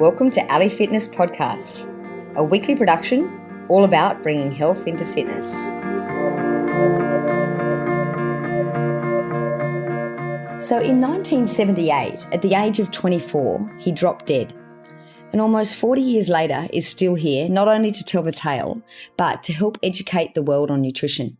Welcome to Ali Fitness Podcast, a weekly production all about bringing health into fitness. So in 1978, at the age of 24, he dropped dead. And almost 40 years later is still here, not only to tell the tale, but to help educate the world on nutrition.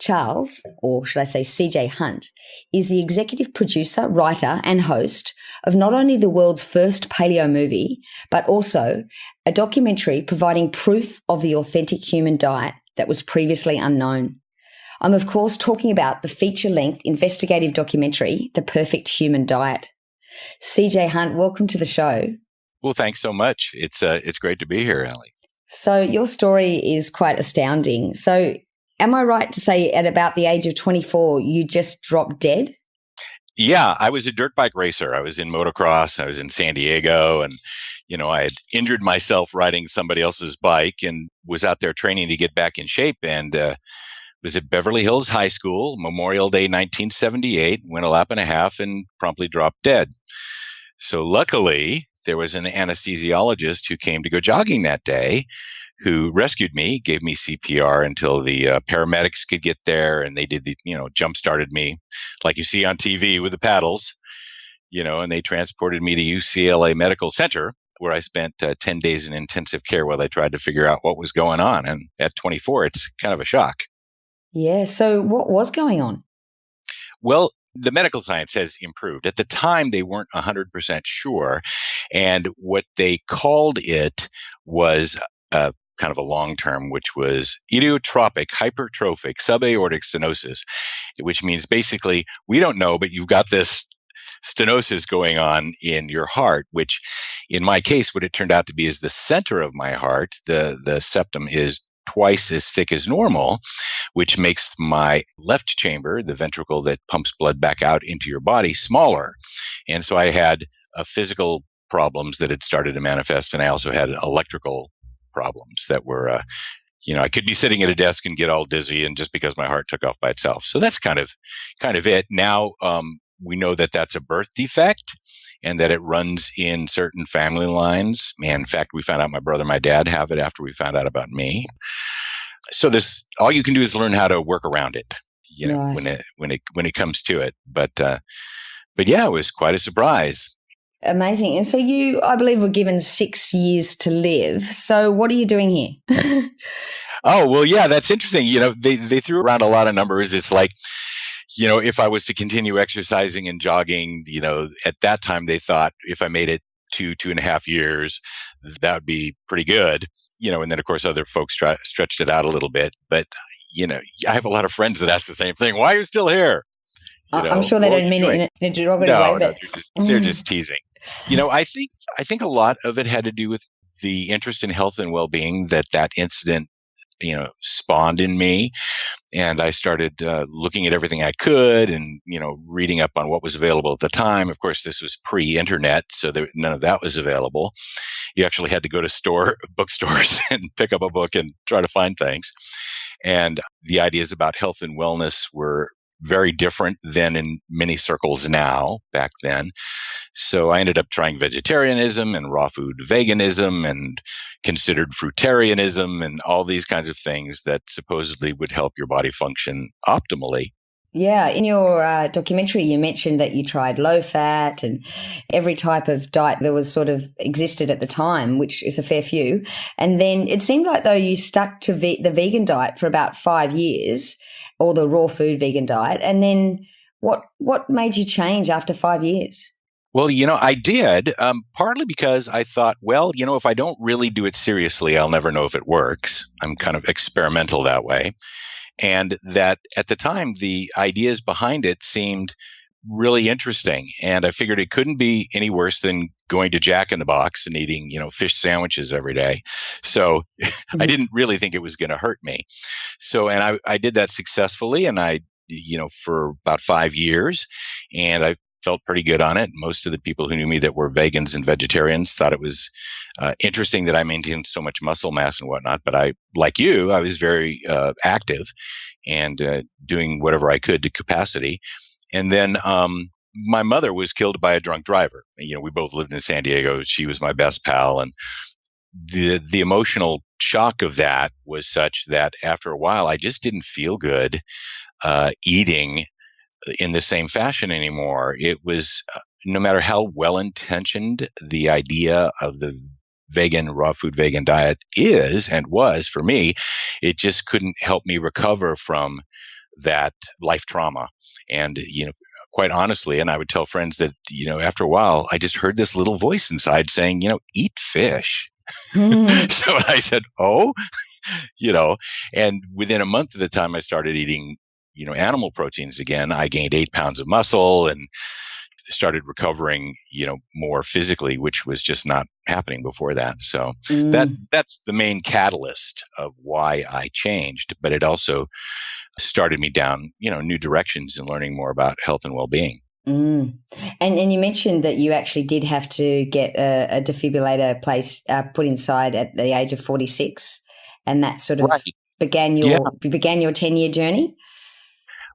Charles, or should I say CJ Hunt, is the executive producer, writer and host of not only the world's first paleo movie, but also a documentary providing proof of the authentic human diet that was previously unknown. I'm of course talking about the feature-length investigative documentary, The Perfect Human Diet. CJ Hunt, welcome to the show. Well, thanks so much. It's great to be here, Ali. So your story is quite astounding. So am I right to say at about the age of 24, you just dropped dead? Yeah, I was a dirt bike racer. I was in motocross. I was in San Diego, and I had injured myself riding somebody else's bike and was out there training to get back in shape, and was at Beverly Hills High School, Memorial Day 1978, went a lap and a half and promptly dropped dead. So luckily, there was an anesthesiologist who came to go jogging that day, who rescued me, gave me CPR until the paramedics could get there, and they did jump-started me like you see on TV with the paddles, and they transported me to UCLA Medical Center, where I spent 10 days in intensive care while they tried to figure out what was going on. And at 24, it's kind of a shock. Yeah, so what was going on? Well, the medical science has improved. At the time, they weren't 100% sure, and what they called it was kind of a long term, which was idiotropic hypertrophic subaortic stenosis, which means basically we don't know, but you've got this stenosis going on in your heart, which in my case, what it turned out to be is the center of my heart. The septum is twice as thick as normal, which makes my left chamber, the ventricle that pumps blood back out into your body, smaller. And so I had physical problems that had started to manifest, and I also had electrical problems that were, I could be sitting at a desk and get all dizzy, and just because my heart took off by itself. So that's kind of it. Now we know that that's a birth defect and that it runs in certain family lines. And in fact, we found out my brother and my dad have it after we found out about me. So this, all you can do is learn how to work around it, Right. when it comes to it. But yeah, it was quite a surprise. Amazing. And so you, I believe, were given 6 years to live. So what are you doing here? Oh, well, yeah, that's interesting. They threw around a lot of numbers. It's like, if I was to continue exercising and jogging, at that time they thought if I made it 2.5 years, that would be pretty good. And then of course other folks stretched it out a little bit. But, I have a lot of friends that ask the same thing. Why are you still here? I'm sure they don't mean it in a derogative way. No, they're just teasing. I think a lot of it had to do with the interest in health and well-being that incident, spawned in me. And I started looking at everything I could and, reading up on what was available at the time. Of course, this was pre-internet, so none of that was available. You actually had to go to bookstores and pick up a book and try to find things. And the ideas about health and wellness were very different than in many circles now, back then. So I ended up trying vegetarianism and raw food veganism and considered fruitarianism and all these kinds of things that supposedly would help your body function optimally. Yeah. In your documentary, you mentioned that you tried low fat and every type of diet that was sort of existed at the time, which is a fair few. And then it seemed like though you stuck to the vegan diet for about 5 years, or the raw food vegan diet. And then what made you change after 5 years? Well, I did, partly because I thought, well, if I don't really do it seriously, I'll never know if it works. I'm kind of experimental that way. And that at the time, the ideas behind it seemed really interesting. And I figured it couldn't be any worse than going to Jack in the Box and eating, fish sandwiches every day. So I didn't really think it was going to hurt me. So, and I did that successfully, and I, for about 5 years, and I felt pretty good on it. Most of the people who knew me that were vegans and vegetarians thought it was interesting that I maintained so much muscle mass and whatnot. But I was very active and doing whatever I could to capacity. And then my mother was killed by a drunk driver. We both lived in San Diego. She was my best pal. And the emotional shock of that was such that after a while, I just didn't feel good eating in the same fashion anymore. It was, no matter how well-intentioned the idea of the raw food vegan diet is and was for me, it just couldn't help me recover from that life trauma. And, quite honestly, and I would tell friends that, after a while, I just heard this little voice inside saying, eat fish. So I said, oh, and within a month of the time I started eating, animal proteins again, I gained 8 pounds of muscle and started recovering, more physically, which was just not happening before that. So that's the main catalyst of why I changed, but it also started me down, new directions and learning more about health and well-being. And you mentioned that you actually did have to get a defibrillator put inside at the age of 46, and that sort of began your 10-year journey.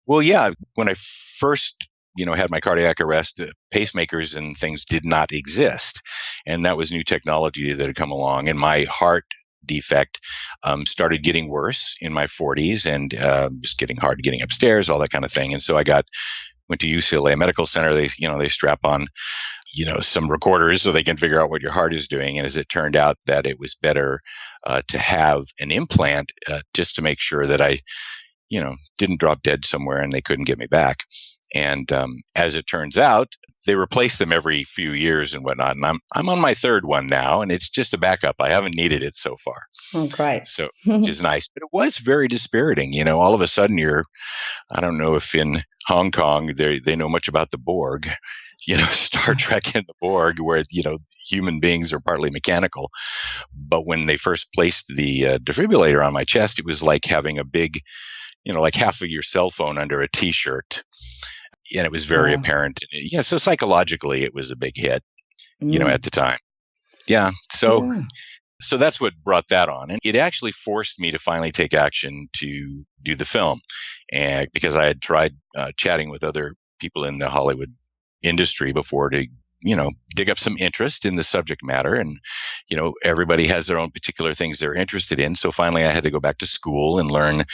Well, yeah, when I first had my cardiac arrest, pacemakers and things did not exist, and that was new technology that had come along. And my heart defect started getting worse in my 40s, and just getting hard getting upstairs, all that kind of thing. And so I went to UCLA Medical Center. They strap on, some recorders so they can figure out what your heart is doing. And as it turned out, that it was better to have an implant just to make sure that I, didn't drop dead somewhere and they couldn't get me back. And as it turns out, they replace them every few years and whatnot. And I'm on my third one now, and it's just a backup. I haven't needed it so far. Oh, great. So, which is nice. But it was very dispiriting. All of a sudden I don't know if in Hong Kong they know much about the Borg, Star Trek and the Borg, where, human beings are partly mechanical. But when they first placed the defibrillator on my chest, it was like having a big, like half of your cell phone under a T-shirt. And it was very apparent. Yeah. So psychologically, it was a big hit, at the time. Yeah. So that's what brought that on. And it actually forced me to finally take action to do the film. And because I had tried chatting with other people in the Hollywood industry before to, dig up some interest in the subject matter. And, everybody has their own particular things they're interested in. So finally, I had to go back to school and learn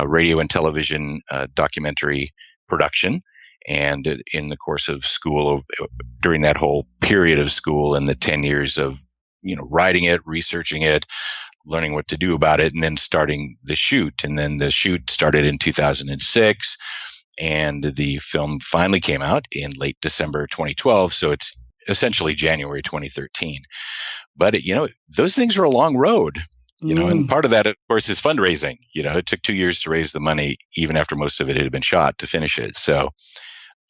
radio and television documentary production. And in the course of school, during that whole period of school and the 10 years of, writing it, researching it, learning what to do about it, and then starting the shoot. And then the shoot started in 2006, and the film finally came out in late December 2012. So it's essentially January 2013. But, those things are a long road. And part of that, of course, is fundraising. It took 2 years to raise the money, even after most of it had been shot, to finish it. So,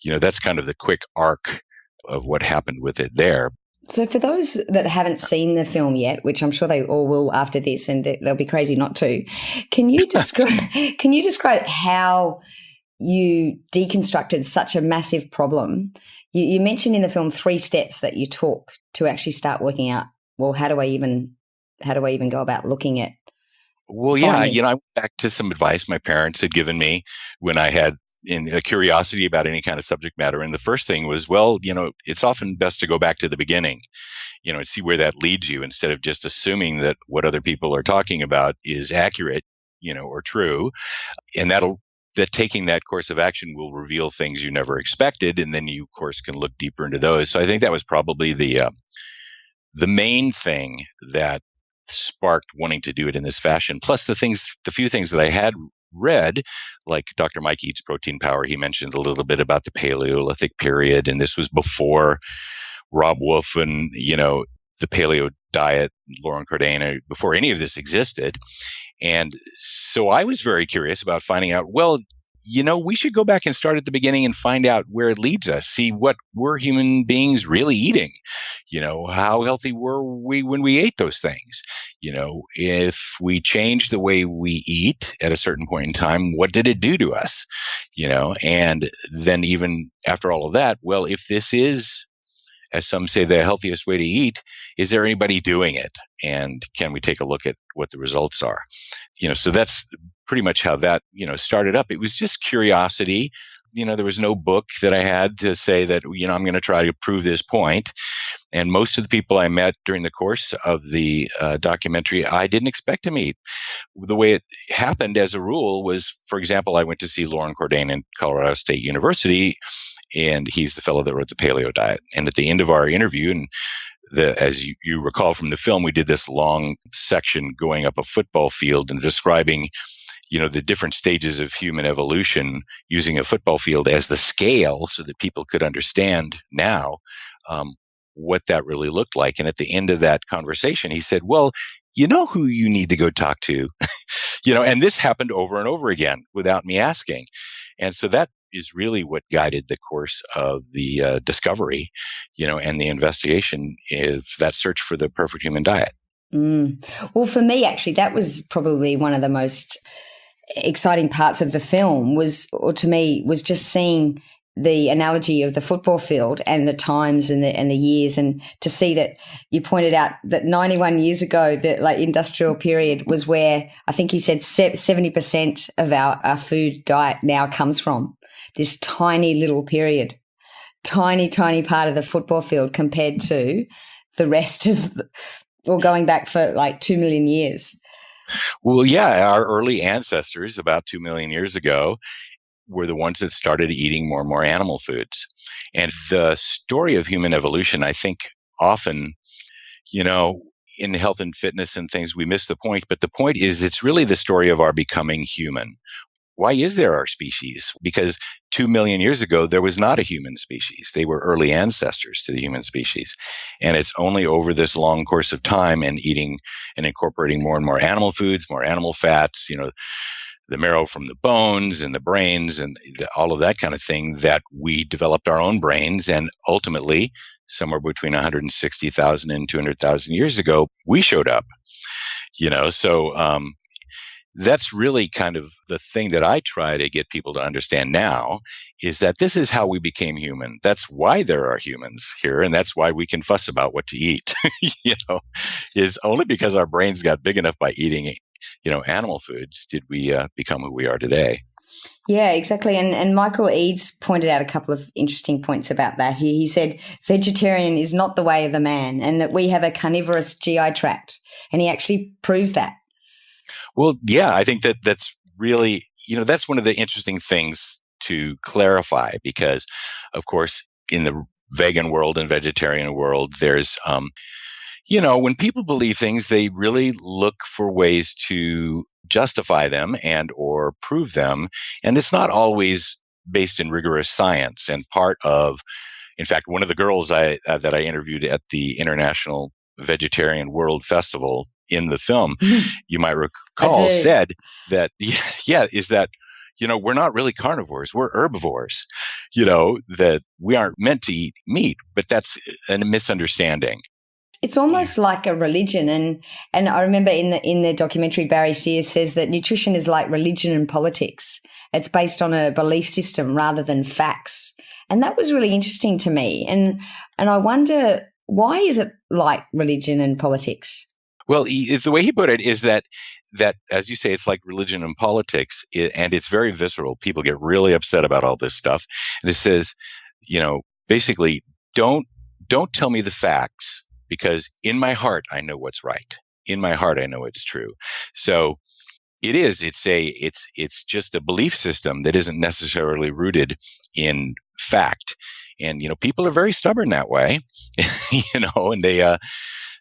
that's kind of the quick arc of what happened with it there. So for those that haven't seen the film yet, which I'm sure they all will after this, and they'll be crazy not to, can you describe how you deconstructed such a massive problem? You mentioned in the film 3 steps that you took to actually start working out, well, how do I even go about looking at? Well, yeah, I went back to some advice my parents had given me when I had a curiosity about any kind of subject matter. And the first thing was, well, it's often best to go back to the beginning, and see where that leads you, instead of just assuming that what other people are talking about is accurate, or true. And that taking that course of action will reveal things you never expected. And then you, of course, can look deeper into those. So I think that was probably the main thing that sparked wanting to do it in this fashion. Plus the few things that I had read, like Dr. Mike Eats Protein Power, he mentioned a little bit about the Paleolithic period. And this was before Rob Wolf and, the paleo diet, Lauren Cordain, before any of this existed. And so I was very curious about finding out, well, we should go back and start at the beginning and find out where it leads us. See, what were human beings really eating? How healthy were we when we ate those things? If we changed the way we eat at a certain point in time, what did it do to us? And then even after all of that, well, if this is, as some say, the healthiest way to eat, is there anybody doing it? And can we take a look at what the results are? So that's pretty much how that, started up. It was just curiosity, there was no book that I had to say that, I'm going to try to prove this point. And most of the people I met during the course of the documentary, I didn't expect to meet. The way it happened as a rule was, for example, I went to see Loren Cordain in Colorado State University, and he's the fellow that wrote the Paleo diet. And at the end of our interview, and as you recall from the film, we did this long section going up a football field and describing, the different stages of human evolution using a football field as the scale so that people could understand now what that really looked like. And at the end of that conversation, he said, well, you know who you need to go talk to, and this happened over and over again without me asking. And so that is really what guided the course of the discovery, and the investigation is that search for the perfect human diet. Well, for me, actually, that was probably one of the most exciting parts of the film was just seeing the analogy of the football field and the times and the years, and to see that you pointed out that 91 years ago, the industrial period was where I think you said 70% of our food diet now comes from this tiny little period, tiny part of the football field compared to the rest of, going back for 2 million years. Well, yeah, our early ancestors about 2 million years ago were the ones that started eating more and more animal foods. And the story of human evolution, I think often, in health and fitness and things, we miss the point. But the point is, it's really the story of our becoming human. Why is there our species? Because 2 million years ago, there was not a human species. They were early ancestors to the human species. And it's only over this long course of time and eating and incorporating more and more animal foods, more animal fats, the marrow from the bones and the brains and all of that kind of thing, that we developed our own brains. And ultimately, somewhere between 160,000 and 200,000 years ago, we showed up, so that's really kind of the thing that I try to get people to understand now, is that this is how we became human. That's why there are humans here. And that's why we can fuss about what to eat, is only because our brains got big enough by eating animal foods did we become who we are today. Yeah, exactly. And Michael Eads pointed out a couple of interesting points about that. He said vegetarian is not the way of the man, and that we have a carnivorous GI tract. And he actually proves that. Well, yeah, I think that's really, that's one of the interesting things to clarify, because, of course, in the vegan world and vegetarian world, there's when people believe things, they really look for ways to justify them and or prove them. And it's not always based in rigorous science. And in fact, one of the girls that I interviewed at the International Vegetarian World Festival in the film, you might recall, said that, is that, we're not really carnivores, we're herbivores, that we aren't meant to eat meat, but that's a misunderstanding. It's almost like a religion. And I remember in the documentary, Barry Sears says that nutrition is like religion and politics. It's based on a belief system rather than facts. And that was really interesting to me. And I wonder, why is it like religion and politics? Well, the way he put it is that, as you say, it's like religion and politics, and it's very visceral. People get really upset about all this stuff. And it says, basically, don't tell me the facts, because in my heart, I know what's right. In my heart, I know it's true. So it's just a belief system that isn't necessarily rooted in fact. And, people are very stubborn that way, and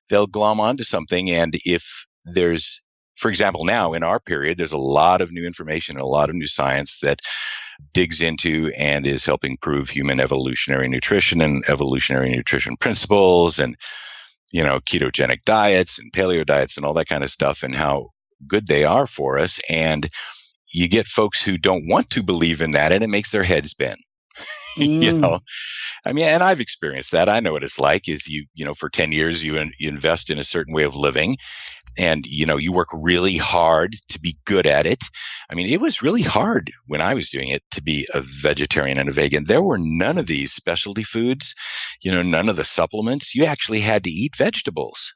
they'll glom onto something. And if there's, for example, now in our period, there's a lot of new information and a lot of new science that digs into and is helping prove human evolutionary nutrition and evolutionary nutrition principles and, ketogenic diets and paleo diets and all that kind of stuff, and how good they are for us. And you get folks who don't want to believe in that, and it makes their head spin. And I've experienced that. I know what it's like. Is for 10 years, you invest in a certain way of living, and, you work really hard to be good at it. It was really hard when I was doing it to be a vegetarian and a vegan. There were none of these specialty foods, none of the supplements. You actually had to eat vegetables,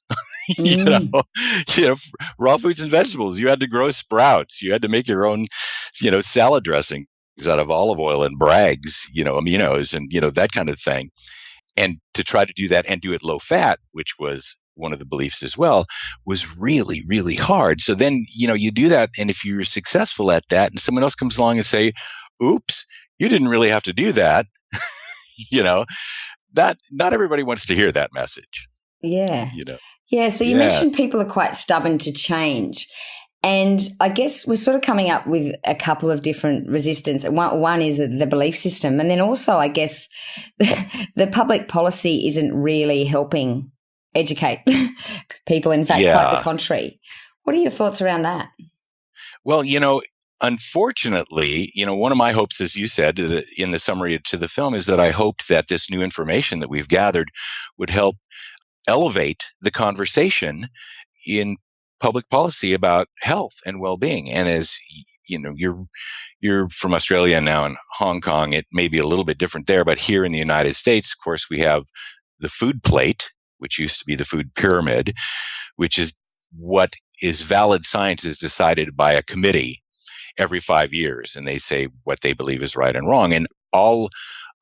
raw foods and vegetables. You had to grow sprouts. You had to make your own, salad dressing. out of olive oil and brags, aminos and, that kind of thing. And to try to do that and do it low fat, which was one of the beliefs as well, was really, really hard. So then, you do that. And if you're successful at that and someone else comes along and say, oops, you didn't really have to do that, not everybody wants to hear that message. Yeah. Yeah. So you mentioned people are quite stubborn to change. And I guess we're sort of coming up with a couple of different resistance. One is the belief system. And then also, I guess, the public policy isn't really helping educate people. In fact, quite the contrary. What are your thoughts around that? Well, unfortunately, one of my hopes, as you said in the summary to the film, is that I hoped that this new information that we've gathered would help elevate the conversation in public policy about health and well-being. And as you're from Australia and now in Hong Kong, it may be a little bit different there, but here in the United States, of course, we have the food plate, which used to be the food pyramid, which is what is valid science is decided by a committee every 5 years. And they say what they believe is right and wrong. And all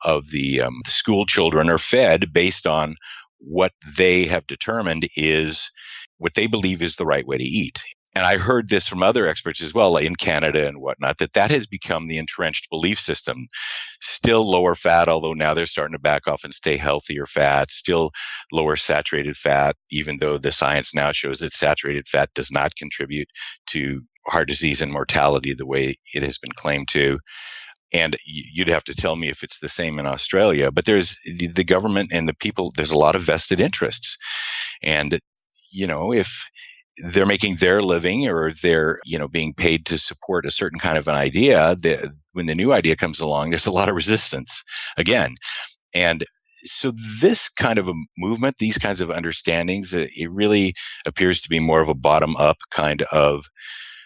of the school children are fed based on what they have determined is what they believe is the right way to eat. And I heard this from other experts as well in Canada and whatnot, that has become the entrenched belief system. Still lower fat, although now they're starting to back off and stay healthier fat. Still lower saturated fat, even though the science now shows that saturated fat does not contribute to heart disease and mortality the way it has been claimed to. And you'd have to tell me if it's the same in Australia. But there's the government and the people, there's a lot of vested interests. And if they're making their living or they're, being paid to support a certain kind of an idea, when the new idea comes along, there's a lot of resistance again. And so this kind of a movement, these kinds of understandings, it really appears to be more of a bottom-up kind of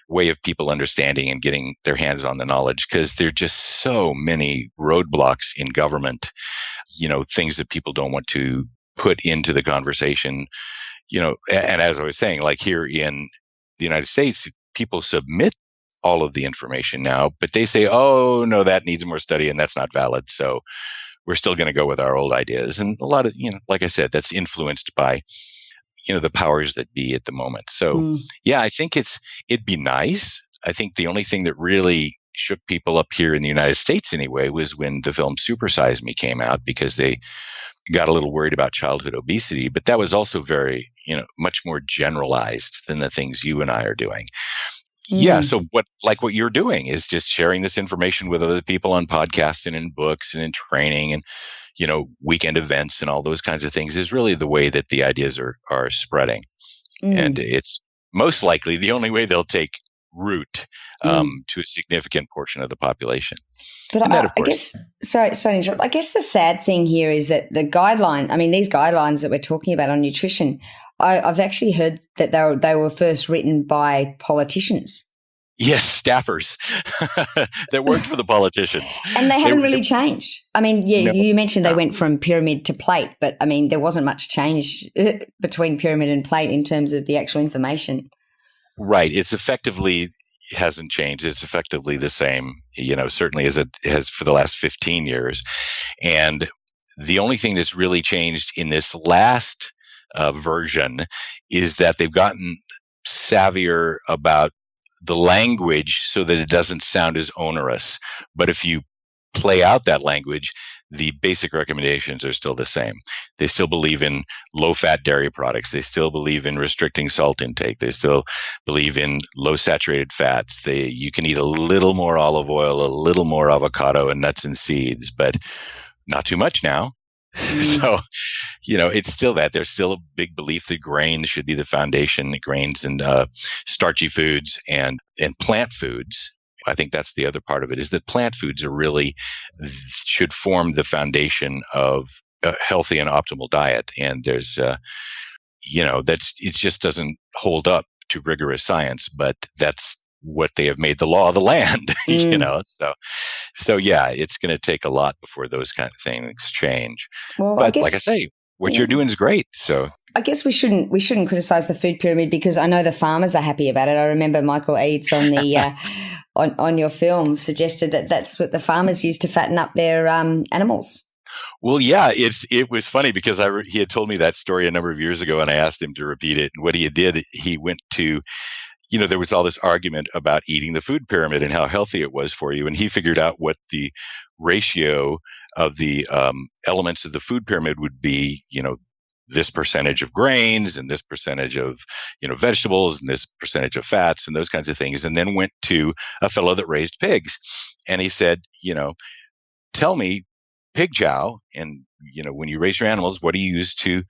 way of people understanding and getting their hands on the knowledge, because there are just so many roadblocks in government, things that people don't want to put into the conversation. And as I was saying, like here in the United States, people submit all of the information now, but they say, oh, no, that needs more study and that's not valid. So we're still going to go with our old ideas. And a lot of, like I said, that's influenced by, the powers that be at the moment. So, I think it'd be nice. I think the only thing that really shook people up here in the United States anyway was when the film Super Size Me came out, because they got a little worried about childhood obesity, but that was also very, much more generalized than the things you and I are doing. Yeah. So what you're doing is just sharing this information with other people on podcasts and in books and in training and, weekend events and all those kinds of things is really the way that the ideas are spreading. And it's most likely the only way they'll take root to a significant portion of the population. But I guess, sorry to interrupt. I guess the sad thing here is that these guidelines that we're talking about on nutrition, I've actually heard that they were first written by politicians. Yes, staffers that worked for the politicians. And they haven't really changed. I mean, you mentioned they went from pyramid to plate, but I mean, there wasn't much change between pyramid and plate in terms of the actual information. Right. It's effectively hasn't changed. It's effectively the same, certainly as it has for the last 15 years. And the only thing that's really changed in this last version is that they've gotten savvier about the language so that it doesn't sound as onerous. But if you play out that language, the basic recommendations are still the same. They still believe in low-fat dairy products. They still believe in restricting salt intake. They still believe in low saturated fats. You can eat a little more olive oil, a little more avocado and nuts and seeds, but not too much now. So, it's still that. There's still a big belief that grains should be the foundation, grains and starchy foods and plant foods. I think that's the other part of it, is that plant foods should form the foundation of a healthy and optimal diet. And there's, it just doesn't hold up to rigorous science, but that's what they have made the law of the land, So yeah, it's going to take a lot before those kind of things change. Well, but like I say, what you're doing is great. So I guess we shouldn't criticize the food pyramid, because I know the farmers are happy about it. I remember Michael Eads on the on your film suggested that that's what the farmers used to fatten up their animals. Well, yeah, it was funny because he had told me that story a number of years ago, and I asked him to repeat it. And what he did, he went to, there was all this argument about eating the food pyramid and how healthy it was for you, and he figured out what the ratio of the elements of the food pyramid would be. This percentage of grains and this percentage of vegetables and this percentage of fats and those kinds of things, and then went to a fellow that raised pigs, and he said, tell me, pig chow, and when you raise your animals, what do you use to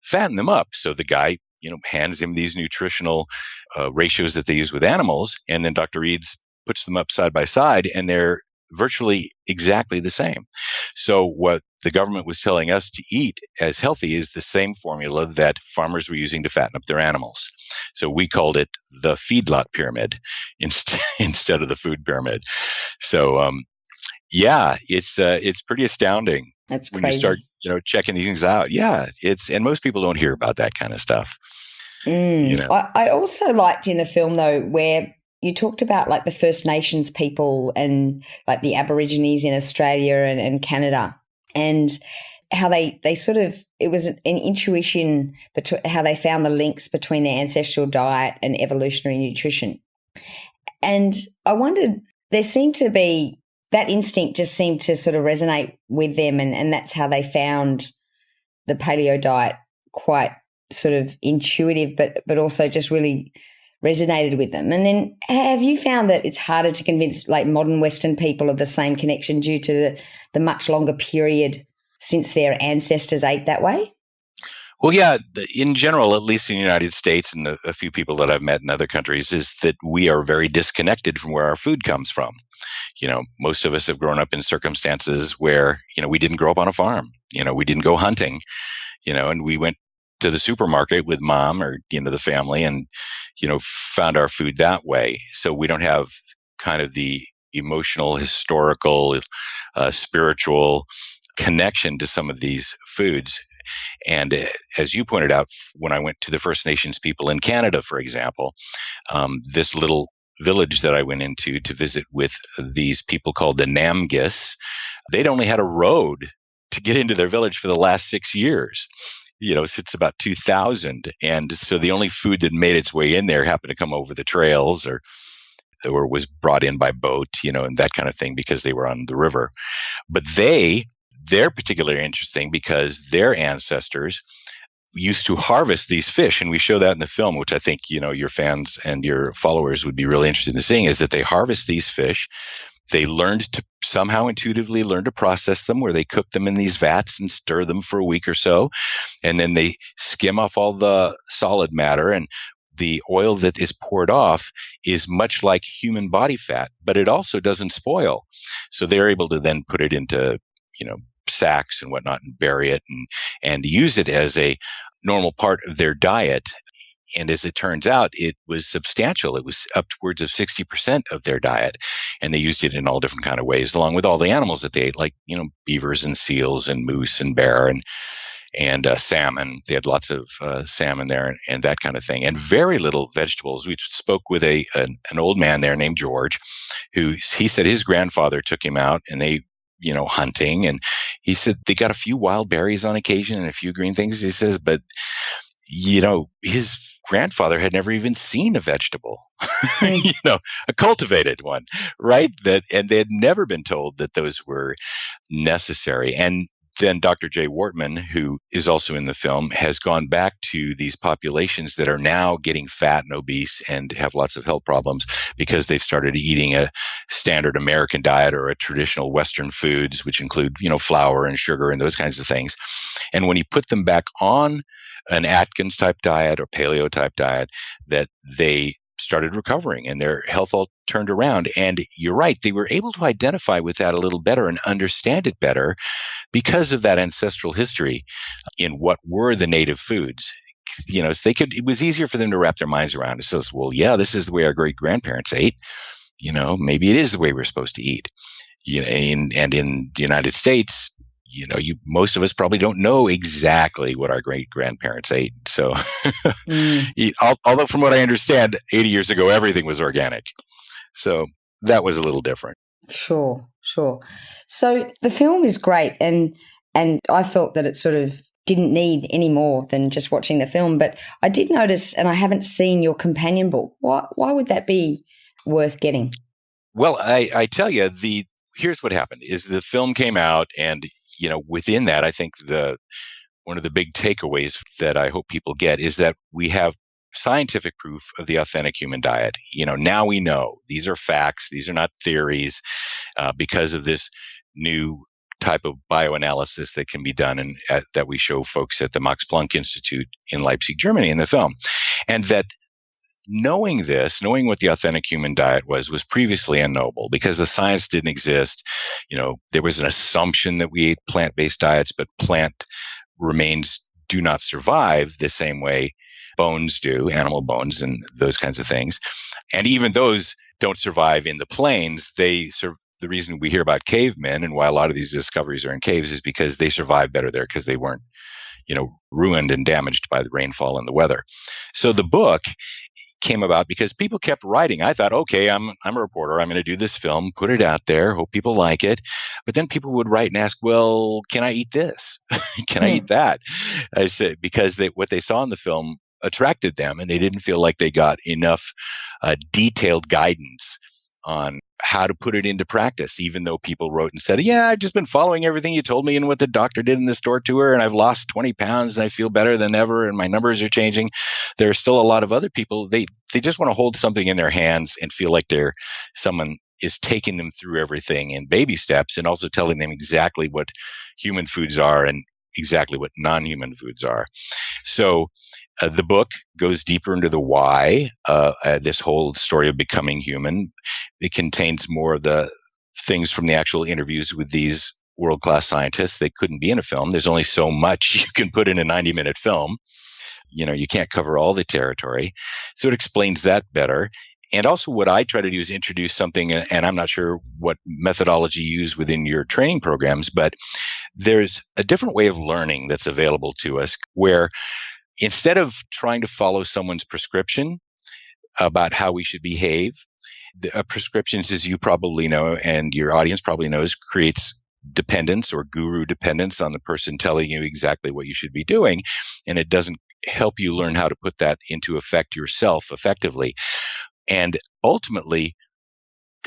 fatten them up? So the guy hands him these nutritional ratios that they use with animals, and then Dr. Eads puts them up side by side, and they're virtually exactly the same. So what the government was telling us to eat as healthy is the same formula that farmers were using to fatten up their animals. So we called it the feedlot pyramid instead of the food pyramid. So yeah, it's pretty astounding. That's when crazy. you start checking these things out. Yeah, and most people don't hear about that kind of stuff. I also liked in the film though where you talked about like the First Nations people and like the Aborigines in Australia and Canada, and how they sort of, it was an intuition between how they found the links between their ancestral diet and evolutionary nutrition. And I wondered, there seemed to be, that instinct just seemed to sort of resonate with them, and that's how they found the paleo diet quite sort of intuitive, but also just really resonated with them. And then have you found that it's harder to convince like modern Western people of the same connection due to the much longer period since their ancestors ate that way? Well, yeah, in general, at least in the United States and a few people that I've met in other countries, is that we are very disconnected from where our food comes from. Most of us have grown up in circumstances where, we didn't grow up on a farm, we didn't go hunting, and we went to the supermarket with mom or, the family and, found our food that way. So we don't have kind of the emotional, historical, spiritual connection to some of these foods. And as you pointed out, when I went to the First Nations people in Canada, for example, this little village that I went into to visit with these people called the Namgis, they'd only had a road to get into their village for the last 6 years. Since about 2000. And so the only food that made its way in there happened to come over the trails or was brought in by boat, and that kind of thing because they were on the river. But they're particularly interesting because their ancestors used to harvest these fish. And we show that in the film, which I think, your fans and your followers would be really interested in seeing, is that they harvest these fish. They learned to somehow intuitively learn to process them, where they cook them in these vats and stir them for a week or so. And then they skim off all the solid matter, and the oil that is poured off is much like human body fat, but it also doesn't spoil. So they're able to then put it into, sacks and whatnot and bury it and use it as a normal part of their diet. And as it turns out, it was substantial. It was upwards of 60% of their diet. And they used it in all different kind of ways, along with all the animals that they ate, like, beavers and seals and moose and bear and salmon. They had lots of salmon there and that kind of thing, and very little vegetables. We spoke with an old man there named George, who he said his grandfather took him out and they, hunting. And he said they got a few wild berries on occasion and a few green things. He says, but, his grandfather had never even seen a vegetable, a cultivated one, right? And they had never been told that those were necessary. And then Dr. Jay Wortman, who is also in the film, has gone back to these populations that are now getting fat and obese and have lots of health problems because they've started eating a standard American diet or a traditional Western foods, which include, flour and sugar and those kinds of things. And when he put them back on an Atkins type diet or paleo type diet, that they started recovering and their health all turned around. And you're right, they were able to identify with that a little better and understand it better because of that ancestral history in what were the native foods. So it was easier for them to wrap their minds around. It says, well, yeah, this is the way our great grandparents ate. Maybe it is the way we're supposed to eat. And in the United States, most of us probably don't know exactly what our great grandparents ate. So, although from what I understand, 80 years ago, everything was organic. So that was a little different. Sure. So the film is great, and I felt that it sort of didn't need any more than just watching the film. But I did notice, and I haven't seen your companion book. Why would that be worth getting? Well, I tell you, here's what happened: is the film came out, and within that, I think one of the big takeaways that I hope people get is that we have scientific proof of the authentic human diet. Now we know these are facts; these are not theories, because of this new type of bioanalysis that can be done and that we show folks at the Max Planck Institute in Leipzig, Germany, in the film, and that. Knowing what the authentic human diet was previously unknowable because the science didn't exist. There was an assumption that we ate plant-based diets, but plant remains do not survive the same way bones do, animal bones and those kinds of things. And even those don't survive in the plains. The reason we hear about cavemen and why a lot of these discoveries are in caves is because they survived better there because they weren't, ruined and damaged by the rainfall and the weather. So the book came about because people kept writing. I thought, okay, I'm a reporter. I'm going to do this film, put it out there, hope people like it. But then people would write and ask, well, can I eat this? Can I eat that? I said, because what they saw in the film attracted them and they didn't feel like they got enough detailed guidance on how to put it into practice, even though people wrote and said, yeah, I've just been following everything you told me and what the doctor did in the store tour, and I've lost 20 pounds and I feel better than ever and my numbers are changing. There are still a lot of other people, they just want to hold something in their hands and feel like someone is taking them through everything in baby steps and also telling them exactly what human foods are and exactly what non-human foods are. So the book goes deeper into the why, this whole story of becoming human. It contains more of the things from the actual interviews with these world-class scientists. They couldn't be in a film. There's only so much you can put in a 90-minute film. You can't cover all the territory. So it explains that better. And also what I try to do is introduce something, and I'm not sure what methodology you use within your training programs, but there's a different way of learning that's available to us where instead of trying to follow someone's prescription about how we should behave, prescriptions, as you probably know, and your audience probably knows, creates dependence or guru dependence on the person telling you exactly what you should be doing. And it doesn't help you learn how to put that into effect yourself effectively. And ultimately,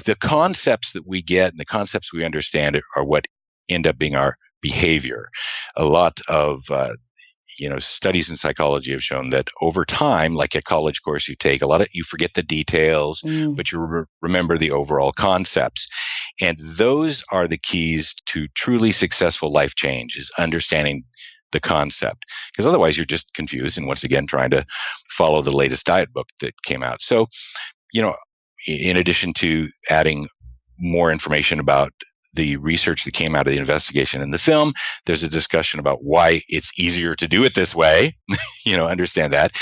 the concepts that we get and the concepts we understand are what end up being our behavior. A lot of studies in psychology have shown that over time, like a college course you take, you forget the details, but you remember the overall concepts. And those are the keys to truly successful life change, is understanding the concept. Because otherwise you're just confused and once again trying to follow the latest diet book that came out. So, in addition to adding more information about the research that came out of the investigation in the film, there's a discussion about why it's easier to do it this way, understand that.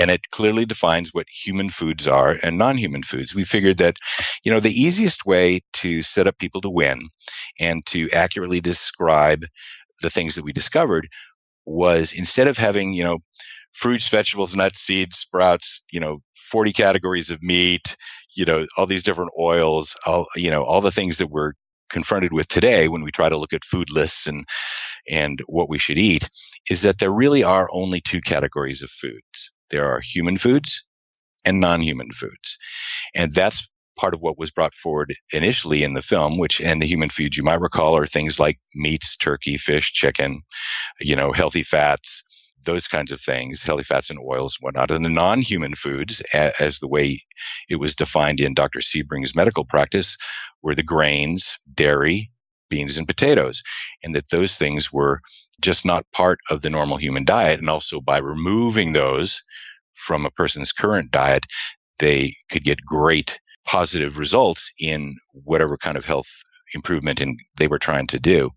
And it clearly defines what human foods are and non-human foods. We figured that, the easiest way to set up people to win and to accurately describe the things that we discovered was instead of having, fruits, vegetables, nuts, seeds, sprouts, 40 categories of meat, all these different oils, all the things that we're confronted with today when we try to look at food lists and what we should eat, is that there really are only two categories of foods. There are human foods and non-human foods. And that's part of what was brought forward initially in the film, and the human foods you might recall are things like meats, turkey, fish, chicken, healthy fats, those kinds of things, healthy fats and oils and whatnot. And the non-human foods, as the way it was defined in Dr. Sebring's medical practice, were the grains, dairy, beans, and potatoes. And that those things were just not part of the normal human diet. And also by removing those from a person's current diet, they could get great positive results in whatever kind of health improvement they were trying to do.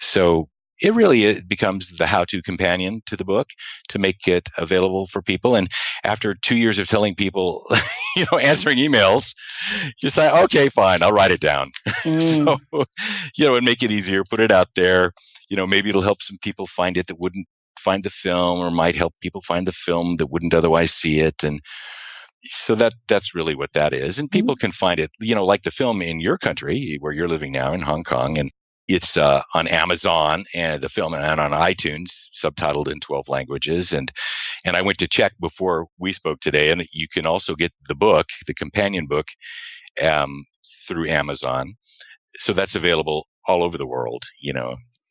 So it becomes the how-to companion to the book to make it available for people. And after 2 years of telling people, answering emails, you say, okay, fine, I'll write it down. So, and make it easier, put it out there. Maybe it'll help some people find it that wouldn't find the film, or might help people find the film that wouldn't otherwise see it. And, So that's really what that is. And people can find it, like the film in your country where you're living now in Hong Kong, and it's on Amazon and the film and on iTunes, subtitled in 12 languages. And I went to check before we spoke today, and you can also get the book, the companion book, through Amazon. So that's available all over the world,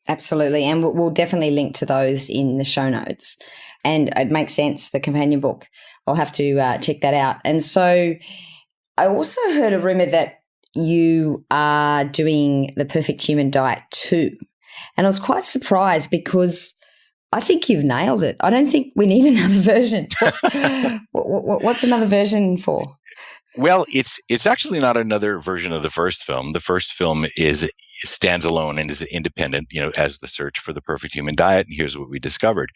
Absolutely. And we'll definitely link to those in the show notes. And it makes sense, the companion book. I'll have to check that out. And so I also heard a rumor that you are doing the Perfect Human Diet too. And I was quite surprised because I think you've nailed it. I don't think we need another version. What's another version for? Well, it's actually not another version of the first film. The first film stands alone and is independent, as the search for the perfect human diet. And here's what we discovered.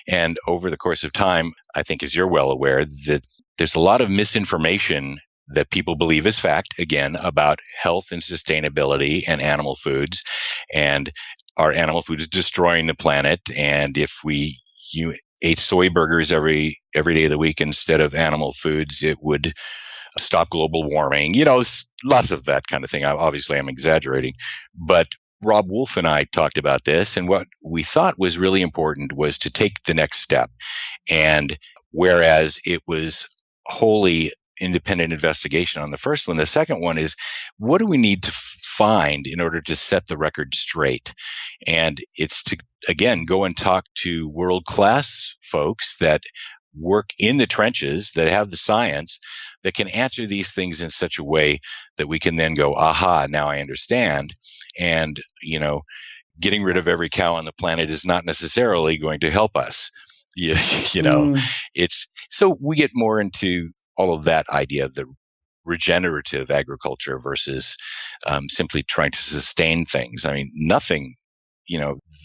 And over the course of time, I think, as you're well aware, that there's a lot of misinformation that people believe is fact, again, about health and sustainability and animal foods, and are animal foods destroying the planet? And if you ate soy burgers every day of the week instead of animal foods, it would stop global warming, lots of that kind of thing. Obviously, I'm exaggerating, but Rob Wolf and I talked about this, and what we thought was really important was to take the next step. And whereas it was wholly independent investigation on the first one, the second one is, what do we need to find in order to set the record straight? And it's to, again, go and talk to world-class folks that work in the trenches, that have the science, that can answer these things in such a way that we can then go, aha, now I understand. And, getting rid of every cow on the planet is not necessarily going to help us. It's so we get more into all of that idea of the regenerative agriculture versus simply trying to sustain things. I mean, nothing,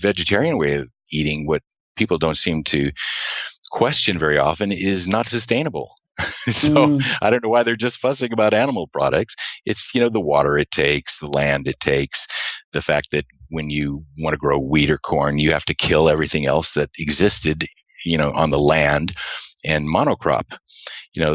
vegetarian way of eating, what people don't seem to question very often, is not sustainable. So I don't know why they're just fussing about animal products. It's, the water it takes, the land it takes, the fact that when you want to grow wheat or corn, you have to kill everything else that existed, on the land, and monocrop.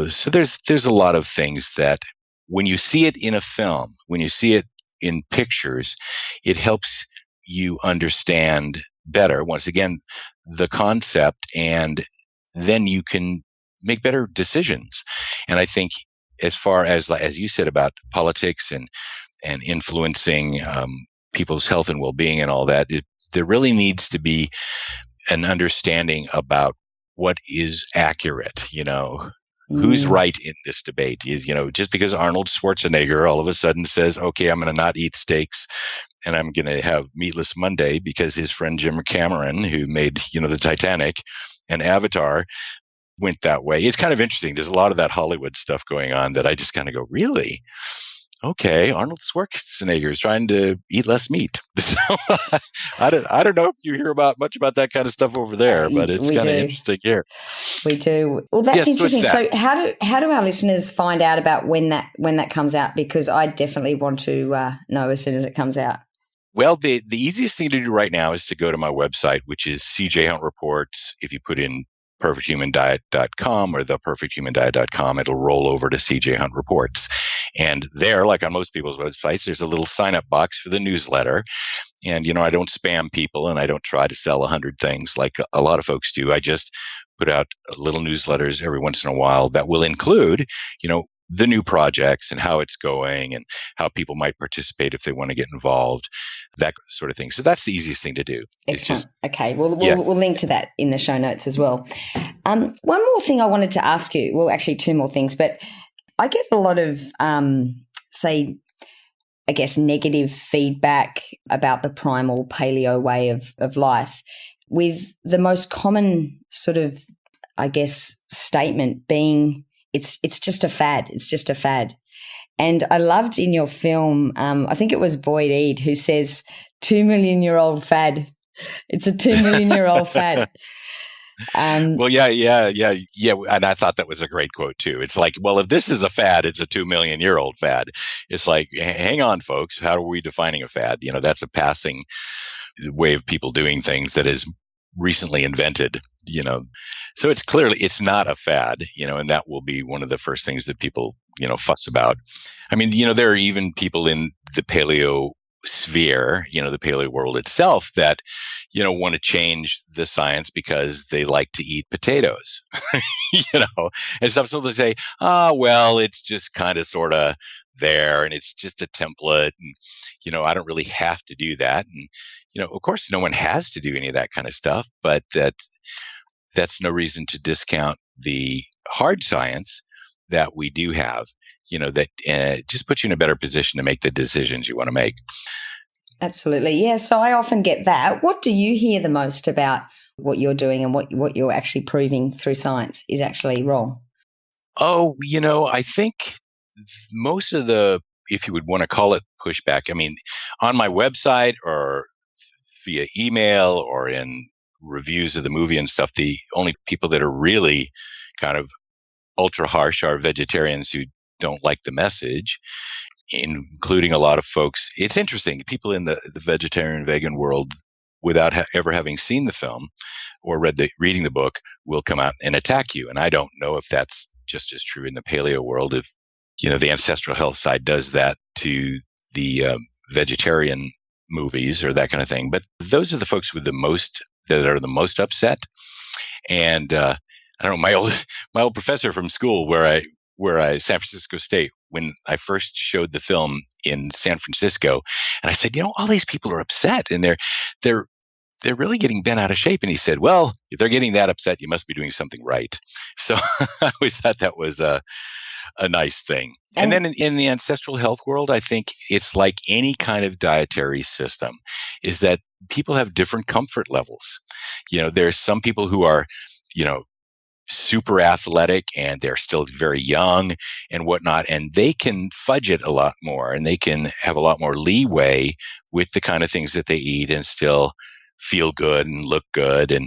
So there's a lot of things that when you see it in a film, when you see it in pictures, it helps you understand better, once again, the concept, and then you can make better decisions. And I think as far as you said about politics and influencing people's health and well-being and all that, there really needs to be an understanding about what is accurate, who's right in this debate. Is, just because Arnold Schwarzenegger all of a sudden says, okay, I'm going to not eat steaks and I'm going to have meatless Monday because his friend Jim Cameron, who made, the Titanic and Avatar, went that way. It's kind of interesting. There's a lot of that Hollywood stuff going on that I just kind of go, really? Okay, Arnold Schwarzenegger is trying to eat less meat. So I don't know if you hear much about that kind of stuff over there, but it's kind of interesting here. We do. Well, that's interesting. So how do our listeners find out about when that comes out? Because I definitely want to know as soon as it comes out. Well, the easiest thing to do right now is to go to my website, which is CJ Hunt Reports. If you put in perfecthumandiet.com or theperfecthumandiet.com, it'll roll over to CJ Hunt Reports. And there, like on most people's websites, there's a little sign-up box for the newsletter. And, I don't spam people and I don't try to sell 100 things like a lot of folks do. I just put out little newsletters every once in a while that will include, the new projects and how it's going and how people might participate if they want to get involved, that sort of thing. So that's the easiest thing to do. Excellent. Okay. We'll link to that in the show notes as well. One more thing I wanted to ask you, well, actually two more things, but I get a lot of, negative feedback about the primal paleo way of life, with the most common sort of, statement being, it's just a fad. It's just a fad. And I loved in your film, I think it was Boyd Eade who says, 2 million year old fad. It's a 2 million year old fad. Well, yeah. And I thought that was a great quote too. It's like, well, if this is a fad, it's a 2 million year old fad. It's like, hang on, folks. How are we defining a fad? That's a passing way of people doing things that is recently invented. So it's not a fad, and that will be one of the first things that people, fuss about. I mean, there are even people in the paleo sphere, the paleo world itself that, want to change the science because they like to eat potatoes, and stuff. So they say, well, it's just kind of sort of there and it's just a template. And, I don't really have to do that. And, of course, no one has to do any of that kind of stuff, but that's no reason to discount the hard science that we do have, that just puts you in a better position to make the decisions you want to make. Absolutely. Yeah. So I often get that. What do you hear the most about what you're doing and what you're actually proving through science is actually wrong? Oh, I think most of if you would want to call it pushback, I mean, on my website or via email or in reviews of the movie and stuff, the only people that are really kind of ultra harsh are vegetarians who don't like the message, including a lot of folks. It's interesting. People in the vegetarian vegan world, without ever having seen the film or reading the book, will come out and attack you. And I don't know if that's just as true in the paleo world. If, the ancestral health side does that to the vegetarian movies or that kind of thing. But those are the folks that are the most upset. And I don't know, my old professor from school where I San Francisco State, when I first showed the film in San Francisco, and I said, all these people are upset and they're really getting bent out of shape. And he said, well, if they're getting that upset, you must be doing something right. So I always thought that was a nice thing. And then in the ancestral health world, I think it's like any kind of dietary system, is that people have different comfort levels. There's some people who are, super athletic and they're still very young and whatnot, and they can fudge it a lot more and they can have a lot more leeway with the kind of things that they eat and still feel good and look good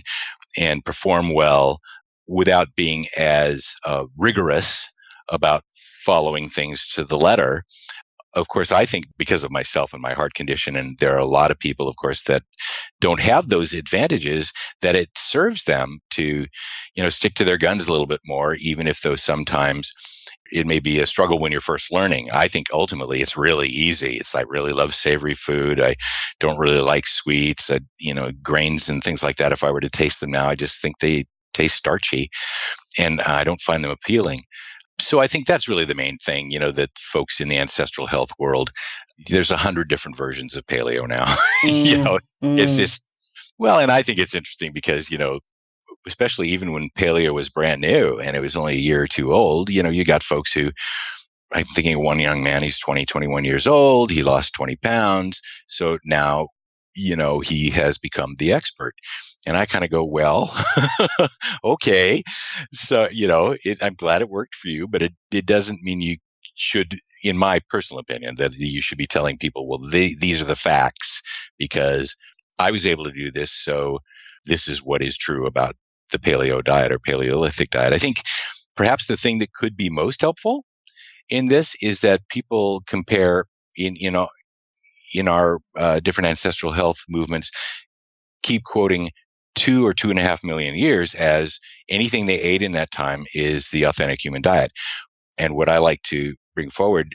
and perform well without being as rigorous about following things to the letter. Of course, I think because of myself and my heart condition, and there are a lot of people, of course, that don't have those advantages, that it serves them to, stick to their guns a little bit more, even if though sometimes it may be a struggle when you're first learning. I think ultimately it's really easy. I really love savory food. I don't really like sweets, grains and things like that. If I were to taste them now, I just think they taste starchy and I don't find them appealing. So I think that's really the main thing, that folks in the ancestral health world, there's 100 different versions of paleo now. It's just, well, and I think it's interesting because, especially even when paleo was brand new and it was only a year or two old, you got folks who, I'm thinking of one young man, he's 21 years old. He lost 20 pounds. So now, he has become the expert. And I kind of go, well, okay. So, I'm glad it worked for you, but it doesn't mean you should, in my personal opinion, that you should be telling people, well, these are the facts because I was able to do this. So this is what is true about the paleo diet or Paleolithic diet. I think perhaps the thing that could be most helpful in this is that people compare in our different ancestral health movements, keep quoting 2 or 2.5 million years as anything they ate in that time is the authentic human diet. And what I like to bring forward,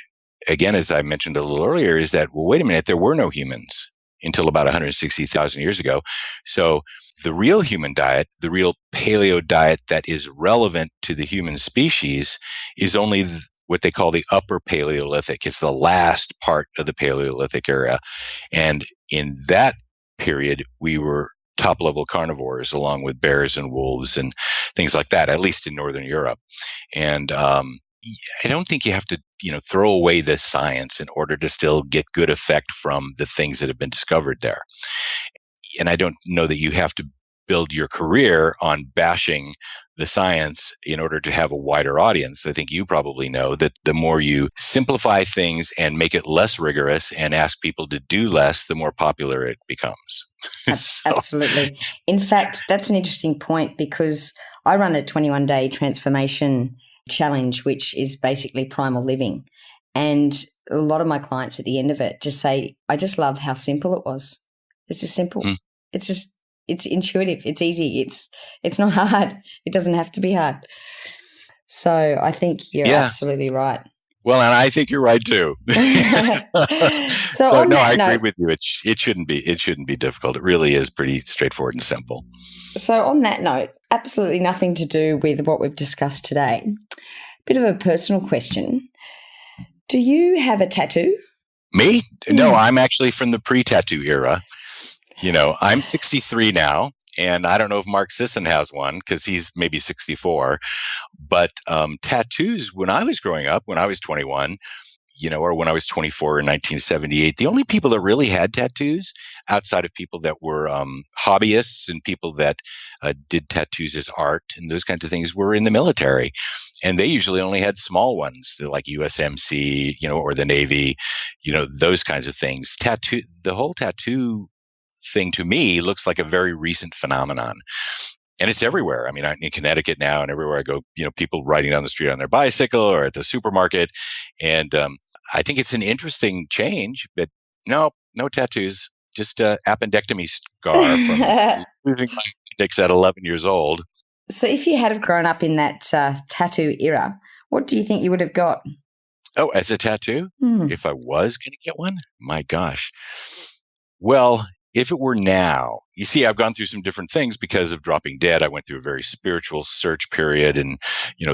again, as I mentioned a little earlier, is that, well, wait a minute, there were no humans until about 160,000 years ago. So the real human diet, the real paleo diet that is relevant to the human species is only what they call the upper Paleolithic. It's the last part of the Paleolithic era. And in that period, we were top-level carnivores along with bears and wolves and things like that, at least in Northern Europe. And I don't think you have to, throw away the science in order to still get good effect from the things that have been discovered there. And I don't know that you have to build your career on bashing the science in order to have a wider audience. I think you probably know that the more you simplify things and make it less rigorous and ask people to do less, the more popular it becomes. Absolutely. In fact, that's an interesting point because I run a 21-day transformation challenge, which is basically primal living. And a lot of my clients at the end of it just say, I just love how simple it was. It's just simple. It's just it's intuitive. It's easy. It's not hard. It doesn't have to be hard. So I think you're absolutely right. Well, and I think you're right too. So no, I agree with you. It shouldn't be difficult. It really is pretty straightforward and simple. So on that note, absolutely nothing to do with what we've discussed today. Bit of a personal question. Do you have a tattoo? Me? No, I'm actually from the pre-tattoo era. I'm 63 now. And I don't know if Mark Sisson has one because he's maybe 64. But tattoos, when I was growing up, when I was 21, or when I was 24 in 1978, the only people that really had tattoos outside of people that were hobbyists and people that did tattoos as art and those kinds of things were in the military. And they usually only had small ones like USMC, or the Navy, those kinds of things. The whole tattoo thing to me looks like a very recent phenomenon. And it's everywhere. I mean, I'm in Connecticut now, and everywhere I go, people riding down the street on their bicycle or at the supermarket. And I think it's an interesting change, but no tattoos, just an appendectomy scar from losing my appendix at 11 years old. So if you had grown up in that tattoo era, what do you think you would have got? Oh, as a tattoo? If I was going to get one? My gosh. Well, if it were now, you see, I've gone through some different things because of dropping dead. I went through a very spiritual search period, and,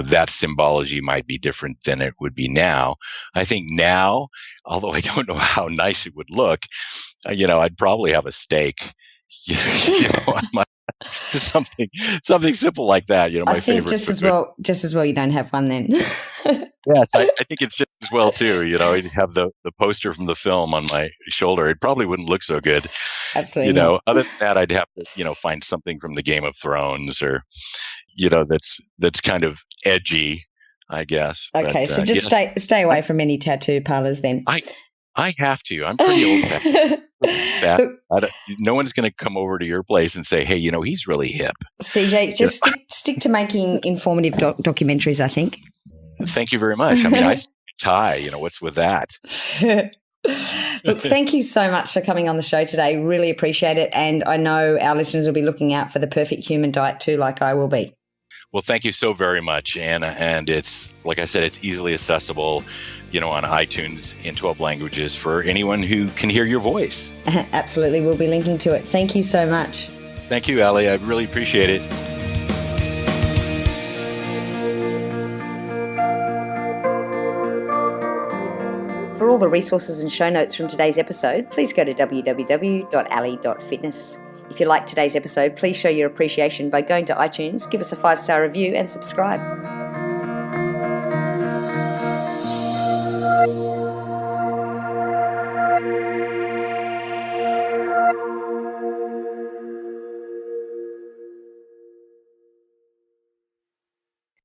that symbology might be different than it would be now. I think now, although I don't know how nice it would look, I'd probably have a stake, something simple like that. My I think favorite. just as well you don't have one then. Yes, I think it's just as well too. You'd have the poster from the film on my shoulder. It probably wouldn't look so good. Absolutely. Other than that, I'd have to, find something from the Game of Thrones or, that's kind of edgy, I guess. Okay, so just stay away from any tattoo parlors then. I have to. I'm pretty old fashioned. No one's going to come over to your place and say, hey, he's really hip. CJ, just stick to making informative documentaries, I think. Thank you very much. I mean, I tie, what's with that? Look, thank you so much for coming on the show today. Really appreciate it. And I know our listeners will be looking out for the Perfect Human Diet too, like I will be. Well, thank you so very much, Anna. And it's, like I said, it's easily accessible, on iTunes in 12 languages for anyone who can hear your voice. Absolutely. We'll be linking to it. Thank you so much. Thank you, Ali. I really appreciate it. For all the resources and show notes from today's episode, please go to www.ali.fitness. If you liked today's episode, please show your appreciation by going to iTunes, give us a 5-star review and subscribe.